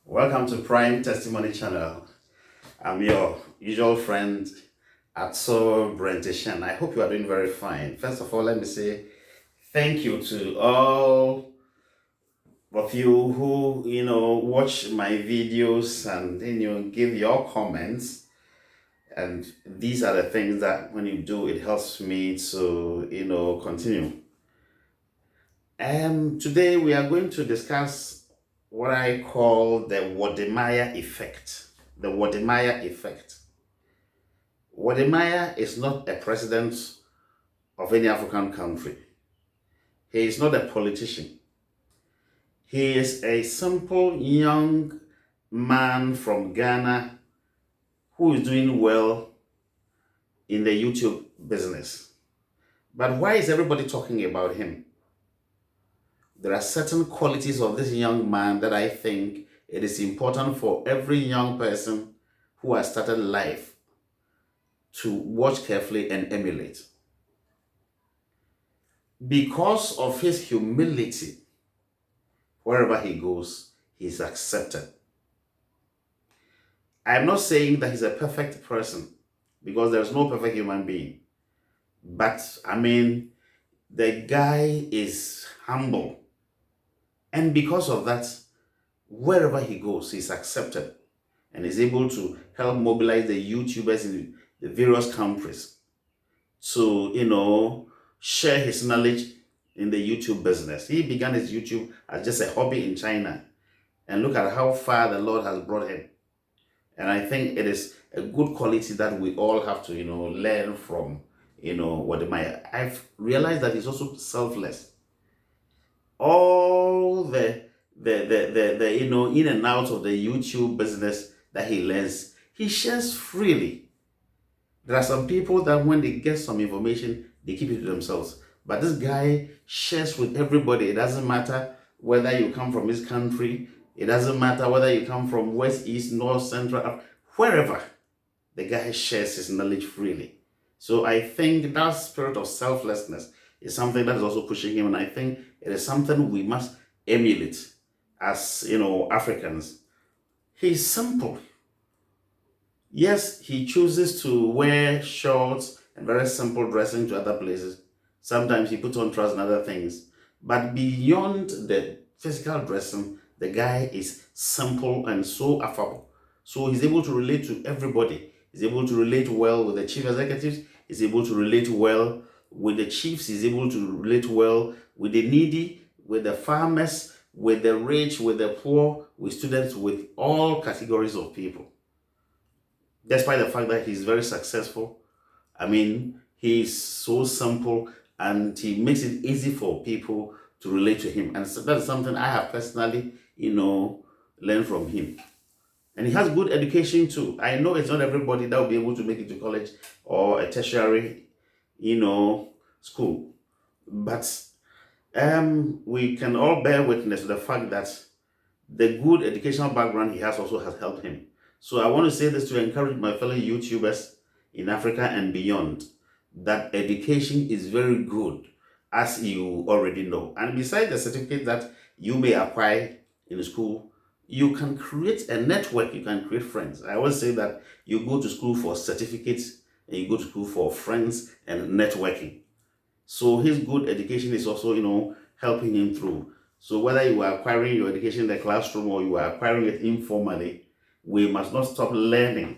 Welcome to Prime Testimony Channel. I'm your usual friend, Atso Brentishan. I hope you are doing very fine. First of all, let me say thank you to all of you who watch my videos and give your comments. And these are the things that when you do, it helps me to continue. Today we are going to discuss what I call the Wode effect. The Wode effect. Wode is not a president of any African country. He is not a politician. He is a simple young man from Ghana who is doing well in the YouTube business. But why is everybody talking about him? There are certain qualities of this young man that I think it is important for every young person who has started life to watch carefully and emulate. Because of his humility, wherever he goes, he's accepted. I'm not saying that he's a perfect person, because there's no perfect human being. But the guy is humble. And because of that, wherever he goes, he's accepted and is able to help mobilize the YouTubers in the various countries to, share his knowledge in the YouTube business. He began his YouTube as just a hobby in China. And look at how far the Lord has brought him. And I think it is a good quality that we all have to, learn from, Wode. I've realized that he's also selfless. All the in and out of the YouTube business that he learns, he shares freely. There are some people that when they get some information, they keep it to themselves. But this guy shares with everybody. It doesn't matter whether you come from his country. It doesn't matter whether you come from West, East, North, Central, wherever. The guy shares his knowledge freely. So I think that spirit of selflessness is something that is also pushing him. And I think it is something we must emulate as, Africans. He's simple. Yes, he chooses to wear shorts and very simple dressing to other places. Sometimes he puts on trousers and other things. But beyond the physical dressing, the guy is simple and so affable. So he's able to relate to everybody. He's able to relate well with the chief executives. He's able to relate well with the chiefs. He's able to relate well with the needy, with the farmers, with the rich, with the poor, with students, with all categories of people. Despite the fact that he's very successful, he's so simple and he makes it easy for people to relate to him. And so that's something I have personally, learned from him. And he has good education too. I know it's not everybody that will be able to make it to college or a tertiary, school. But we can all bear witness to the fact that the good educational background he has also has helped him. So I want to say this to encourage my fellow YouTubers in Africa and beyond, that education is very good, as you already know. And besides the certificate that you may acquire in school, you can create a network, you can create friends. I always say that you go to school for certificates and you go to school for friends and networking. So his good education is also, helping him through. So whether you are acquiring your education in the classroom or you are acquiring it informally, we must not stop learning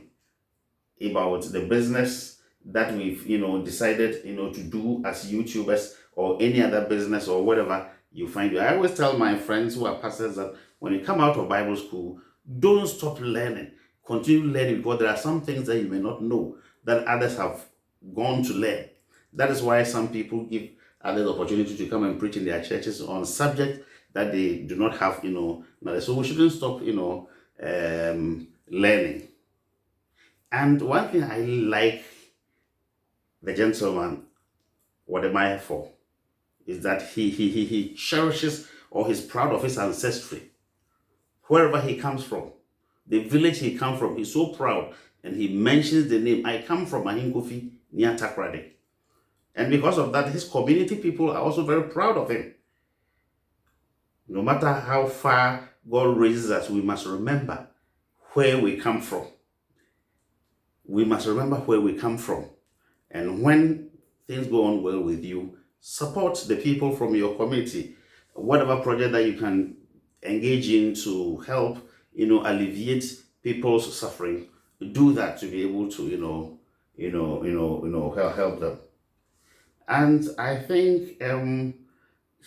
about the business that we've, decided, to do as YouTubers or any other business or whatever you find. I always tell my friends who are pastors that when you come out of Bible school, don't stop learning. Continue learning, because there are some things that you may not know that others have gone to learn. That is why some people give others opportunity to come and preach in their churches on subjects that they do not have, knowledge. So we shouldn't stop, learning. And one thing I like the gentleman Wode for is that he cherishes or he's proud of his ancestry. Wherever he comes from, the village he comes from, he's so proud, and he mentions the name. I come from Ahinkofi near Takrade. And because of that, his community people are also very proud of him. No matter how far God raises us, we must remember where we come from. We must remember where we come from. And when things go on well with you, support the people from your community. Whatever project that you can engage in to help, alleviate people's suffering, do that to be able to, help them. And I think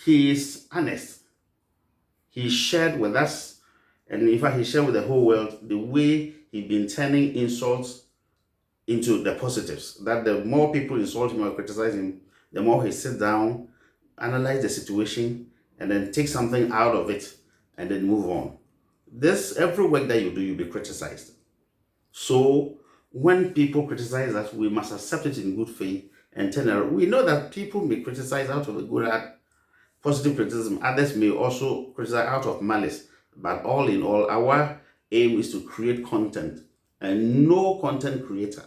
he is honest. He shared with us, and in fact, he shared with the whole world the way he'd been turning insults into the positives. That the more people insult him or criticize him, the more he sits down, analyze the situation, and then take something out of it and then move on. This every work that you do, you'll be criticized. So when people criticize us, we must accept it in good faith and turn around. We know that people may criticize out of a good heart, positive criticism. Others may also criticize out of malice. But all in all, our aim is to create content, and no content creator.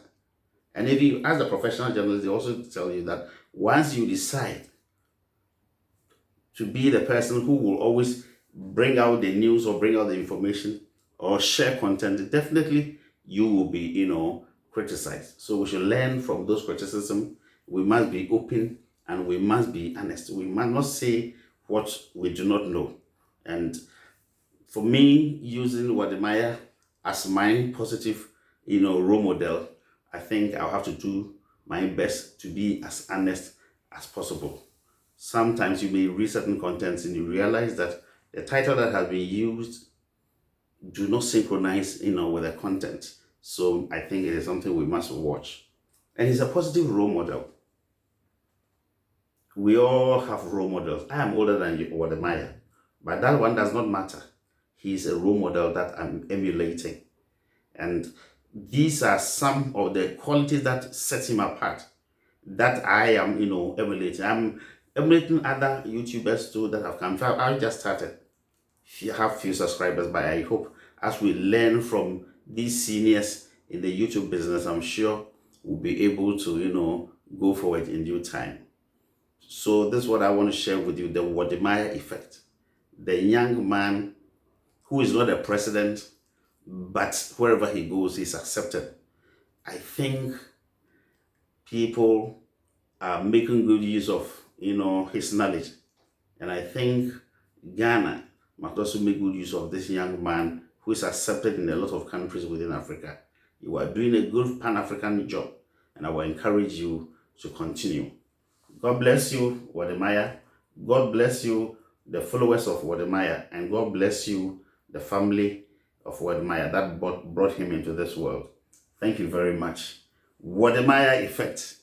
And if you, as a professional journalist, they also tell you that once you decide to be the person who will always bring out the news or bring out the information or share content, definitely you will be, criticized. So we should learn from those criticisms. We must be open and we must be honest. We must not say what we do not know. And for me, using Wode Maya as my positive, role model, I think I'll have to do my best to be as honest as possible. Sometimes you may read certain contents and you realize that the title that has been used do not synchronize, with the content. So I think it is something we must watch. And he's a positive role model. We all have role models. I am older than you, Wode Maya, but that one does not matter. He's a role model that I'm emulating. And these are some of the qualities that set him apart, that I am, emulating. I'm emulating other YouTubers too that have come. I just started. You have few subscribers, but I hope as we learn from these seniors in the YouTube business, I'm sure we'll be able to, go forward in due time. So this is what I want to share with you, the Wode Maya effect. The young man who is not a president, but wherever he goes, he's accepted. I think people are making good use of, his knowledge. And I think Ghana must also make good use of this young man who is accepted in a lot of countries within Africa. You are doing a good Pan-African job, and I will encourage you to continue. God bless you, Wode Maya. God bless you, the followers of Wode Maya, and God bless you, the family of Wode Maya that brought him into this world. Thank you very much. Wode Maya effect.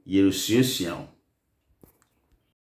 Yerususian.